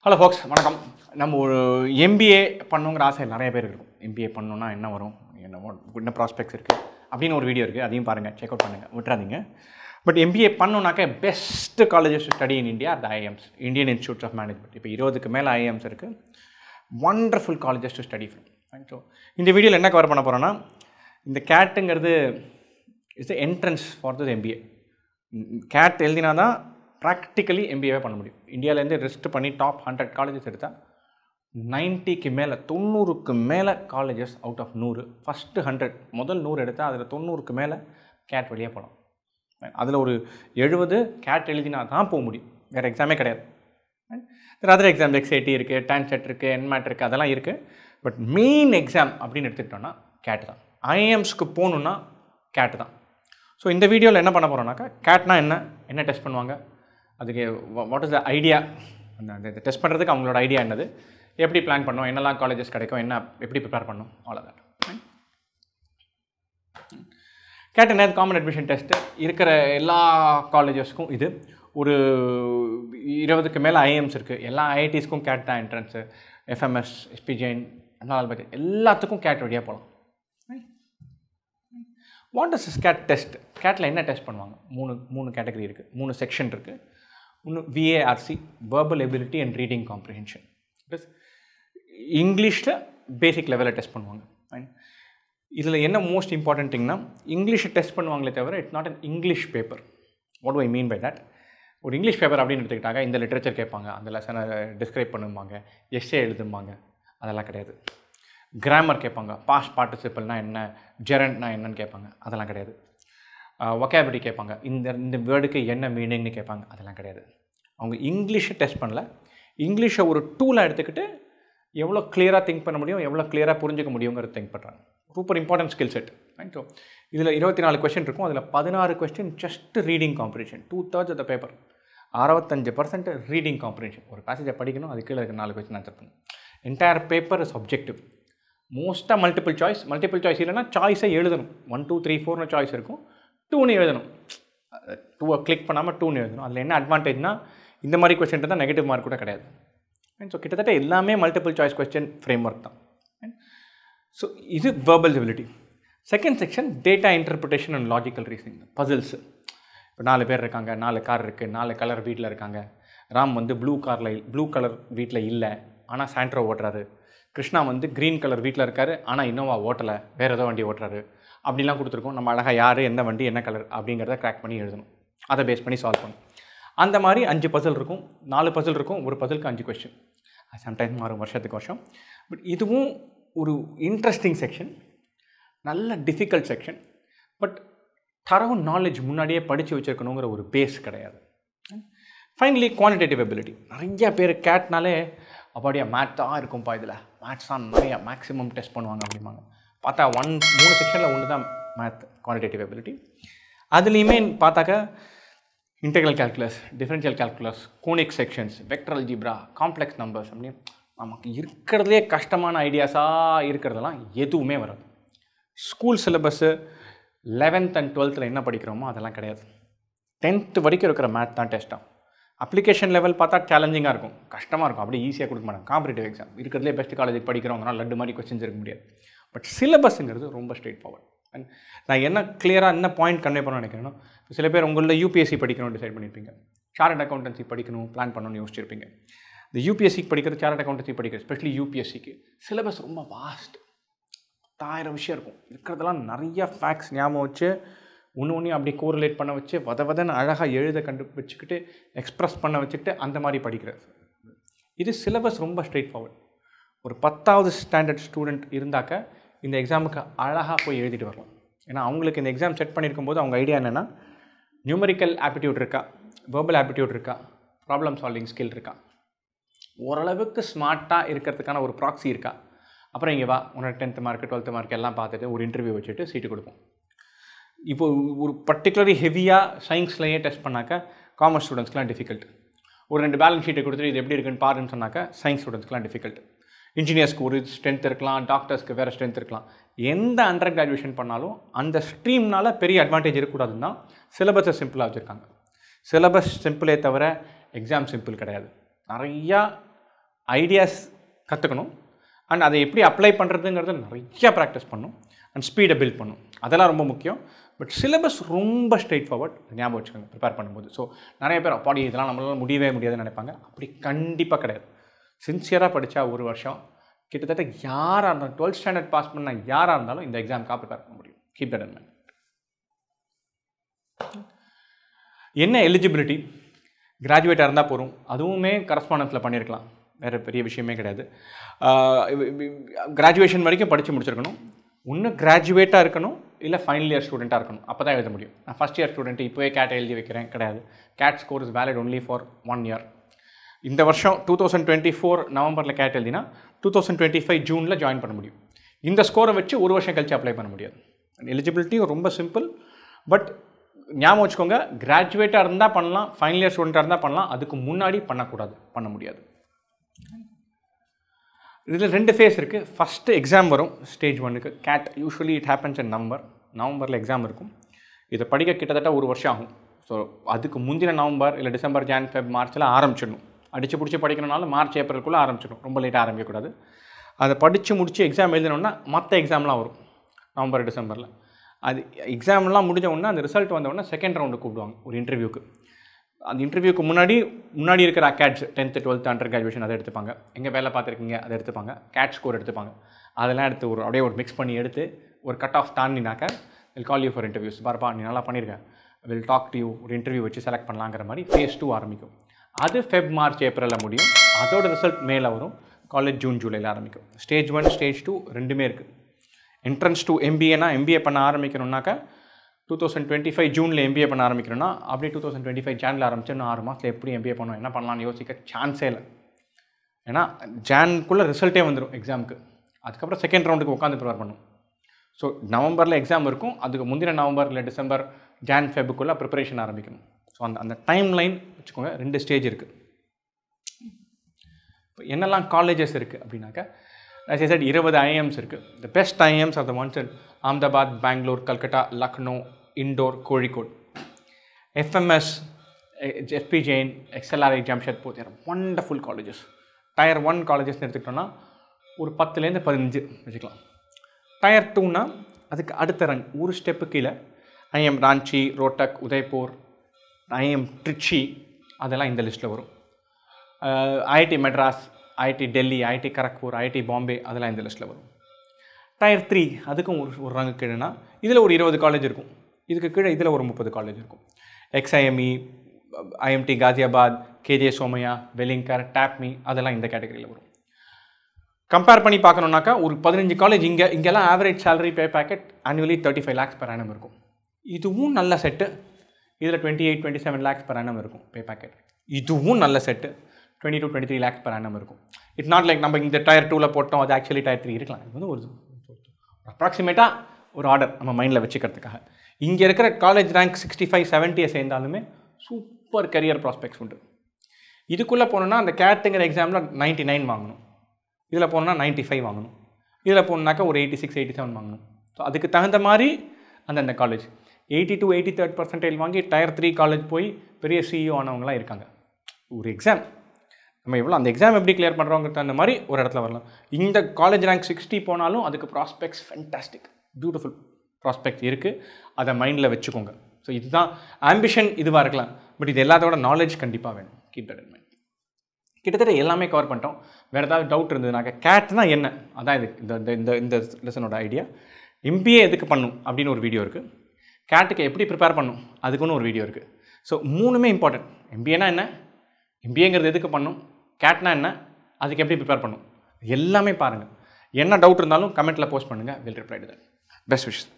Hello Fox வணக்கம். நம்ம ஒரு எம்பிஏ பண்ணுங்கிற ஆசை நிறைய பேர் இருக்கும். எம்பிஏ பண்ணணுன்னா என்ன வரும், என்ன ப்ராஸ்பெக்ட்ஸ் இருக்குது அப்படின்னு ஒரு வீடியோ இருக்குது, அதையும் பாருங்கள், செக் அவுட் பண்ணுங்கள், விட்டுறாதீங்க. பட் எம்பிஏ பண்ணணுன்னாக்க best colleges to study in India the IIMs, Indian institutes of management. இப்போ 20க்கு மேலே ஐஎம்ஸ் இருக்குது. Wonderful colleges to study from. So இந்த வீடியோவில் என்ன கவர் பண்ண போகிறோன்னா, இந்த கேட்டுங்கிறது is the entrance for the MBA. CAT எழுதினா தான் ப்ராக்டிக்கலி எம்பிஏவே பண்ண முடியும். இந்தியாவிலேருந்து ரெஸ்ட் பண்ணி டாப் 100 காலேஜஸ் எடுத்தால் 90க்கு மேலே 90க்கு மேலே காலேஜஸ் அவுட் ஆஃப் 100, ஃபஸ்ட்டு 100 முதல் 100 எடுத்தால் அதில் 90க்கு மேலே கேட் வழியாக போகலாம். அதில் ஒரு 70 கேட் எழுதினா தான் போக முடியும், வேறு எக்ஸாமே கிடையாது. அதர் எக்ஸாம் எக்ஸ்ஐடி இருக்குது, டான்செட் இருக்குது, என்மேட் இருக்குது, அதெல்லாம் இருக்குது. பட் மெயின் எக்ஸாம் அப்படின்னு எடுத்துக்கிட்டோன்னா கேட் தான். ஐஎம்ஸ்க்கு போகணுன்னா கேட்டு தான். ஸோ இந்த வீடியோவில் என்ன பண்ண போகிறோம்னாக்கா, கேட்னா என்ன டெஸ்ட் பண்ணுவாங்க, அதுக்கு வாட் இஸ் த ஐடியா, அந்த டெஸ்ட் பண்ணுறதுக்கு அவங்களோட ஐடியா என்னது, எப்படி பிளான் பண்ணோம், என்னெல்லாம் காலேஜஸ் கிடைக்கும், எப்படி ப்ரிப்பேர் பண்ணணும், அவ்வளோதான். கேட் என்ன காமன் அட்மிஷன் டெஸ்ட்டு இருக்கிற எல்லா காலேஜஸ்க்கும். இது ஒரு 20க்கு மேலே ஐஎம்ஸ் இருக்குது. எல்லா ஐஐடிஸ்க்கும் கேட் தான் என்ட்ரன்ஸு. எஃப்எம்எஸ், எஸ்பிஜெயின், எல்லாத்துக்கும் கேட் வழியாக போகலாம். What is is gate test? கேட்டில் என்ன டெஸ்ட் பண்ணுவாங்க? மூணு கேட்டகரி இருக்குது, 3 செக்ஷன் இருக்குது. ஒன்று VARC, verbal ability and reading comprehension. இங்கிலீஷில் பேசிக் லெவலில் டெஸ்ட் பண்ணுவாங்க. இதில் என்ன மோஸ்ட் இம்பார்ட்டன்ட் திங்னா, இங்கிலீஷை டெஸ்ட் பண்ணுவாங்களே தவிர it's not an English paper. What do I mean by that? ஒரு இங்கிலீஷ் பேப்பர் அப்படின்னு எடுத்துக்கிட்டாங்க, இந்த லிட்ரேச்சர் கேட்பாங்க, அந்த லெசனை டிஸ்கிரைப் பண்ணுவாங்க, எஸ்ஸே எழுதும்பாங்க, அதெல்லாம் கிடையாது. கிராமர் கேட்பாங்க, பாஸ்ட் பார்ட்டிசிபிள்னா என்ன, ஜெரண்ட்னா என்னன்னு கேட்பாங்க, அதெல்லாம் கிடையாது. வொக்காபுலரி கேட்பாங்க, இந்த வேர்டுக்கு என்ன மீனிங்னு கேட்பாங்க, அதெல்லாம் கிடையாது. அவங்க இங்கிலீஷை டெஸ்ட் பண்ணல, இங்கிலீஷை ஒரு டூலாக எடுத்துக்கிட்டு எவ்வளோ கிளியராக திங்க் பண்ண முடியும், எவ்வளோ கிளியராக புரிஞ்சிக்க முடியுங்கிறது திங்க் பண்ணுறாங்க. Super important skill set. So இதில் 24 கொஸ்டின் இருக்கும். அதில் 16 question just reading comprehension, 2/3 of the paper. 65% reading comprehension. ஒரு பேசேஜை படிக்கணும், அது கீழே இருக்க 4 கொஸ்டின் ஆன்சர் பண்ணணும். Entire paper is objective. மோஸ்ட்டாக மல்டிபிள் சாய்ஸ் இல்லைனா சாய்ஸை எழுதணும். 1 2 3 4 சாய்ஸ் இருக்கும், 2ன்னு எழுதணும். 2 கிளிக் பண்ணாமல் 2ன்னு எழுதணும். அதில் என்ன அட்வான்டேஜ்னா, இந்த மாதிரி கொஸ்டின் தான் நெகட்டிவ் மார்க் கூட கிடையாது. ஸோ கிட்டத்தட்ட எல்லாமே multiple choice question frame work தான். ஸோ இது verbal ability. Second section data interpretation and logical reasoning, puzzles. இப்போ 4 பேர் இருக்காங்க, 4 கார் இருக்குது, 4 கலர் வீட்டில் இருக்காங்க. ராம் வந்து ப்ளூ கலர் வீட்டில் இல்லை, ஆனால் சாண்ட்ரோ ஓட்டுறாரு. கிருஷ்ணா வந்து க்ரீன் கலர் வீட்டில் இருக்கார், ஆனால் இன்னோவா ஓட்டலை, வேறு ஏதோ வண்டி ஓட்டுறாரு. அப்படிலாம் கொடுத்துருக்கோம். நம்ம அழகாக யார், எந்த வண்டி, என்ன கலர் அப்படிங்கிறத க்ராக் பண்ணி எழுதணும். அதை பேஸ் பண்ணி சால்வ் பண்ணணும். அந்த மாதிரி 5 பசில் இருக்கும், 4 பசில் இருக்கும், ஒரு பசிலுக்கு 5 கொஸ்டின். சம்டைம்ஸ் மாறும் வருஷத்துக்கு வருஷம். பட் இதுவும் ஒரு இன்ட்ரெஸ்டிங் செக்ஷன், நல்ல டிஃபிகல்ட் செக்ஷன். பட் தரவு நாலேஜ் முன்னாடியே படித்து வச்சுருக்கணுங்கிற ஒரு பேஸ் கிடையாது. Finally quantitative ability. நிறைய பேர் கேட்னாலே அப்படியே மேத்தாக இருக்கும்ப்பா, இதில் மேத்ஸ் தான் நிறையா மேக்ஸிமம் டெஸ்ட் பண்ணுவாங்க அப்படிம்பாங்க. பார்த்தா 3 செக்ஷனில் ஒன்று தான் மேத், குவான்டிடேட்டிவ் எபிலிட்டி. அதுலேயுமே பார்த்தாக்கா integral calculus, differential calculus, conic sections, vector algebra, complex numbers அப்படின்னு நமக்கு இருக்கிறதுலே கஷ்டமான ஐடியாஸாக இருக்கிறதெல்லாம் எதுவுமே வராது. School syllabus 11th and 12th என்ன படிக்கிறோமோ அதெல்லாம் கிடையாது. 10th வரைக்கும் இருக்கிற மேத் தான் டெஸ்ட்டாக. அப்ளிகேஷன் லெவல் பார்த்தா சேலஞ்சிங்காக இருக்கும், கஷ்டமாக இருக்கும், அப்படியே ஈஸியாக கொடுக்க மாட்டாங்க. காம்படிட்டிவ் எக்ஸாம் இருக்கிறதுலே பெஸ்ட் காலேஜுக்கு படிக்கிறவங்கனால லட்டு மாதிரி கொஸ்டின்ஸ் இருக்க முடியாது. பட் சிலபஸ்ங்கிறது ரொம்ப ஸ்ட்ரெயிட் ஃபார்வர்ட். அண்ட் நான் என்ன கிளியராக என்ன பாயிண்ட் கன்வே பண்ணணும்னு நினைக்கிறேன்னா, சில பேர் உங்களில் யூபிஎஸ்சி படிக்கணும்னு டிசைட் பண்ணியிருப்பீங்க, சார்ட்டர்ட் அக்கௌண்டன்சி படிக்கணும் பிளான் பண்ணணும்னு யோசிச்சிருப்பீங்க. இந்த யூபிஎஸ்சிக்கு படிக்கிறது, சார்ட்டர்ட் அக்கௌண்டன்சி படிக்கிறது, ஸ்பெஷலி யூபிஎஸ்சிக்கு சிலபஸ் ரொம்ப வாஸ்ட், 1000 விஷயம் இருக்கும். இருக்கிறதெல்லாம் நிறைய ஃபேக்ட்ஸ் ஞாபகம் வச்சு ஒன்று அப்படி கோரிலேட் பண்ண வச்சு வதன்னு அழகாக எழுத வச்சுக்கிட்டு எக்ஸ்ப்ரெஸ் பண்ண வச்சுக்கிட்டு அந்த மாதிரி படிக்கிறது. இது சிலபஸ் ரொம்ப ஸ்ட்ரெயிட் ஃபார்வர்ட். ஒரு 10th ஸ்டாண்டர்ட் ஸ்டூடெண்ட் இருந்தாக்க இந்த எக்ஸாமுக்கு அழகாக போய் எழுதிட்டு வரலாம். ஏன்னா அவங்களுக்கு இந்த எக்ஸாம் செட் பண்ணியிருக்கும் போது அவங்க ஐடியா என்னென்னா, நியூமரிக்கல் ஆப்டிடியூட் இருக்கா, வெர்பல் ஆப்டிடியூட் இருக்கா, ப்ராப்ளம் சால்விங் ஸ்கில் இருக்கா, ஓரளவுக்கு ஸ்மார்ட்டாக இருக்கிறதுக்கான ஒரு ப்ராக்ஸி இருக்கா. அப்புறம் இங்கே வா, உன்னோட 10th மார்க் 12th மார்க் எல்லாம் பார்த்துட்டு ஒரு இன்டர்வியூ வச்சுட்டு சீட்டு கொடுப்போம். இப்போ ஒரு பர்டிகுலரி ஹெவியாக சயின்ஸ்லையே டெஸ்ட் பண்ணாக்க காமர்ஸ் ஸ்டூடெண்ட்ஸ்க்குலாம் டிஃபிகல்ட். ஒரு 2 பேலன்ஸ் ஷீட்டை கொடுத்துட்டு இது எப்படி இருக்குன்னு பாருன்னு சொன்னாக்க சயின்ஸ் ஸ்டூடெண்ட்ஸ்க்குலாம் டிஃபிகல்ட். இன்ஜினியர்ஸ்க்கு ஒரு ஸ்ட்ரென்த் இருக்கலாம், டாக்டர்ஸ்க்கு வேறு ஸ்ட்ரென்த் இருக்கலாம். எந்த அண்டர் கிராஜுவேஷன் பண்ணாலும் அந்த ஸ்ட்ரீம்னால் பெரிய அட்வான்டேஜ் இருக்கக்கூடாதுன்னு தான் சிலபஸை சிம்பிளாக வச்சுருக்காங்க. சிலபஸ் சிம்பிளே தவிர எக்ஸாம் சிம்பிள் கிடையாது. நிறையா ஐடியாஸ் கற்றுக்கணும் அண்ட் அதை எப்படி அப்ளை பண்ணுறதுங்கிறத நிறையா ப்ராக்டிஸ் பண்ணும் அண்ட் ஸ்பீடை பில்ட் பண்ணும். அதெல்லாம் ரொம்ப முக்கியம். பட் சிலபஸ் ரொம்ப ஸ்ட்ரெயிட் ஃபார்வர்ட், ஞாபகம் வச்சுக்கோங்க ப்ரிப்பேர் பண்ணும்போது. ஸோ நிறைய பேர் அப்பாடி இதெல்லாம் நம்மளால் முடியவே முடியாதுன்னு நினைப்பாங்க. அப்படி கண்டிப்பாக கிடையாது. சின்சியராக படித்தா ஒரு வருஷம் கிட்டத்தட்ட யாராக இருந்தாலும் 12th ஸ்டாண்டர்ட் பாஸ் பண்ண யாராக இருந்தாலும் இந்த எக்ஸாமுக்காக ப்ரிப்பேர் பண்ண முடியும். Keep that in mind. என்ன எலிஜிபிலிட்டி? கிராஜுவேட்டாக இருந்தால் போகிறோம். அதுவுமே கரஸ்பாண்டன்ஸில் பண்ணியிருக்கலாம், வேறு பெரிய விஷயமே கிடையாது. கிராஜுவேஷன் வரைக்கும் படித்து முடிச்சிருக்கணும். ஒன்று கிராஜுவேட்டாக இருக்கணும், இல்லை ஃபைனல் இயர் ஸ்டூடெண்ட்டாக இருக்கணும். அப்போ தான் எழுத முடியும். நான் ஃபஸ்ட் இயர் ஸ்டூடெண்ட்டு இப்போவே கேட் எழுதி வைக்கிறேன் கிடையாது. CAT score is valid only for 1 year. இந்த வருஷம் 2024 நவம்பரில் கேட் எழுதினா 2025 ஜூனில் ஜாயின் பண்ண முடியும். இந்த ஸ்கோரை வச்சு ஒரு வருஷம் கழிச்சு அப்ளை பண்ண முடியாது. எலிஜிபிலிட்டி ரொம்ப சிம்பிள். பட் ஞாபகம் வச்சுக்கோங்க, கிராஜுவேட்டாக இருந்தால் பண்ணலாம், ஃபைனல் இயர் ஸ்டூடெண்ட்டாக இருந்தால் பண்ணலாம். அதுக்கு முன்னாடி பண்ணக்கூடாது, பண்ண முடியாது. இதில் 2 ஃபேஸ் இருக்குது. ஃபஸ்ட்டு எக்ஸாம் வரும் ஸ்டேஜ் 1க்கு. GATE usually it happens in நவம்பரில் எக்ஸாம் இருக்கும். இதை படிக்க கிட்டத்தட்ட ஒரு வருஷம் ஆகும். ஸோ அதுக்கு முந்தின நவம்பர் இல்லை டிசம்பர், ஜான், ஃபெப், மார்ச்சில் ஆரம்பிச்சிடணும். அடித்து பிடிச்சி படிக்கணும்னாலும் மார்ச், ஏப்ரலுக்குள்ளே ஆரம்பிச்சிடும். ரொம்ப லேட்டாக ஆரம்பிக்கக்கூடாது. அதை படித்து முடித்து எக்ஸாம் எழுதணுன்னா மற்ற எக்ஸாம்லாம் வரும் நவம்பர், டிசம்பரில். அது எக்ஸாம்லாம் முடிஞ்ச உடனே அந்த ரிசல்ட் வந்தவுடனே செகண்ட் ரவுண்டு கூப்பிடுவாங்க ஒரு இன்டர்வியூக்கு. அந்த இன்டர்வியூக்கு முன்னாடி இருக்கிற அக்கேட்ஸ் 10th 12th அண்டர் கிராஜுவேஷன் அதை எடுத்துப்பாங்க. எங்கே வேலை பார்த்துருக்கீங்க அதை எடுத்துப்பாங்க. கேட் ஸ்கோர் எடுத்துப்பாங்க. அதெல்லாம் எடுத்து அப்படியே ஒரு மிக்ஸ் பண்ணி எடுத்து ஒரு கட் ஆஃப் தாண்டினாக்க will call you for interviews. பாருப்பா நீ நல்லா பண்ணியிருக்கேன், வில் டாக் டு யூ, ஒரு இன்டர்வியூ வச்சு செலக்ட் பண்ணலாங்கிற மாதிரி ஃபேஸ் 2 ஆரம்பிக்கும். அது ஃபெப், மார்ச், ஏப்ரலில் முடியும். அதோட ரிசல்ட் மேலே வரும். காலேஜ் ஜூன், ஜூலையில் ஆரம்பிக்கும். ஸ்டேஜ் 1 ஸ்டேஜ் 2 ரெண்டுமே இருக்குது. என்ட்ரன்ஸ் டு எம்பிஏனா எம்பிஏ பண்ண ஆரம்பிக்கணுன்னாக்கா 2025 ஜூனில் எம்பிஏ பண்ண ஆரம்பிக்கணும்னா அப்படியே 2025 ஜானில் ஆரம்பிச்சு இன்னும் 6 மாதத்தில் எப்படி எம்பிஏ பண்ணுவோம், என்ன பண்ணலான்னு யோசிக்க சான்ஸே இல்லை. ஏன்னா ஜானுக்குள்ளே ரிசல்ட்டே வந்துடும் எக்ஸாமுக்கு. அதுக்கப்புறம் செகண்ட் ரவுண்டுக்கு உட்காந்து ப்ரிப்பேர் பண்ணும். ஸோ நவம்பரில் எக்ஸாம் இருக்கும். அதுக்கு முந்தின நவம்பர் இல்லை டிசம்பர், ஜான், ஃபெபுக்குள்ளே ப்ரிப்பரேஷன் ஆரம்பிக்கணும். ஸோ அந்த டைம் லைன் வச்சுக்கோங்க. 2 ஸ்டேஜ் இருக்குது. இப்போ என்னெல்லாம் காலேஜஸ் இருக்குது அப்படின்னாக்கா, as I said 20 IIMs இருக்குது. The best IIMs are the ones in Ahmedabad, Bangalore, Calcutta, Lucknow, Indore, Kozhikode. FMS, FP Jain, XLRI, Jamshedpur, they are wonderful colleges. Tier 1 colleges எடுத்துக்கிட்டோன்னா ஒரு 10லேருந்து 15 வச்சுக்கலாம். Tier 2னா அதுக்கு அடுத்த ரன் ஒரு step கீழே IIM Ranchi, Rohtak, Udaipur, IIM Trichy, அதெல்லாம் இந்த லிஸ்ட்டில் வரும். IIT Madras, IIT Delhi, IIT Kharagpur, IIT Bombay, அதெல்லாம் இந்த லிஸ்ட்டில் வரும். Tier 3 அதுக்கும் ஒரு ரங்கு கீழேனா இதில் ஒரு 20 காலேஜ் இருக்கும். இதுக்கு கீழே இதில் ஒரு 30 காலேஜ் இருக்கும். XIME, IMT Ghaziabad, KJ Somaiya, Velingkar, டாப்மி, அதெல்லாம் இந்த கேட்டகரியில் வரும். கம்பேர் பண்ணி பார்க்கணுன்னாக்கா ஒரு 15 காலேஜ் இங்கெல்லாம் ஆவரேஜ் சேலரி பே packet annually 35 lakhs per annum இருக்கும். இதுவும் நல்ல செட்டு. இதில் 28-27 lakhs per annum இருக்கும் பே பேக்கெட். இதுவும் நல்ல செட்டு. 22-23 lakhs per annum இருக்கும். இட்ஸ் நாட் லைக் நம்ம இந்த Tier 2ல் போட்டோம், அது ஆக்சுவலி Tier 3 இருக்கலாம். இது வந்து ஒரு அப்ராக்சிமேட்டாக ஒரு ஆர்டர் நம்ம மைண்டில் வச்சுக்கிறதுக்காக. இங்கே இருக்கிற காலேஜ் ரேங்க் 65-70 சேர்ந்தாலுமே சூப்பர் கரியர் ப்ராஸ்பெக்ட்ஸ் உண்டு. இதுக்குள்ளே போனோன்னா அந்த கேட்டுங்கிற எக்ஸாமில் 99 வாங்கணும். இதில் போனோன்னா 95 வாங்கணும். இதில் போகணுன்னாக்கா ஒரு 86-87 வாங்கணும். ஸோ அதுக்கு தகுந்த மாதிரி அந்தந்த காலேஜ் 82-83% வாங்கி Tier 3 காலேஜ் போய் பெரிய CEO ஆனவங்களாம் இருக்காங்க. ஒரு எக்ஸாம் நம்ம எவ்வளோ அந்த எக்ஸாம் எப்படி கிளியர் பண்ணுறோங்கிறது அந்த மாதிரி ஒரு இடத்துல வரலாம். இந்த காலேஜ் ரேங்க் 60 போனாலும் அதுக்கு ப்ராஸ்பெக்ட்ஸ் ஃபென்டாஸ்டிக், பியூட்டிஃபுல் ப்ராஸ்பெக்ட் இருக்குது. அதை மைண்டில் வச்சுக்கோங்க. ஸோ இதுதான் ஆம்பிஷன், இதுவாக இருக்கலாம். பட் இது எல்லாத்தோட நாலேஜ் கண்டிப்பாக வேணும். Keep that in mind. கிட்டத்தட்ட எல்லாமே கவர் பண்ணிட்டோம். வேறு ஏதாவது டவுட் இருந்ததுனாக்கா கேட்னா என்ன, அதான் இது இந்த லெசனோட ஐடியா. MBA எதுக்கு பண்ணும் அப்படின்னு ஒரு வீடியோ இருக்குது. கேட்டுக்கு எப்படி ப்ரிப்பேர் பண்ணும் அதுக்குன்னு ஒரு வீடியோ இருக்குது. So 3மே important. MBAனா என்ன, MBAங்கிறது எதுக்கு பண்ணும், கேட்னா என்ன, அதுக்கு எப்படி ப்ரிப்பேர் பண்ணும், எல்லாமே பாருங்கள். என்ன டவுட் இருந்தாலும் கமெண்ட்டில் போஸ்ட் பண்ணுங்கள். Will reply to that. Best wishes.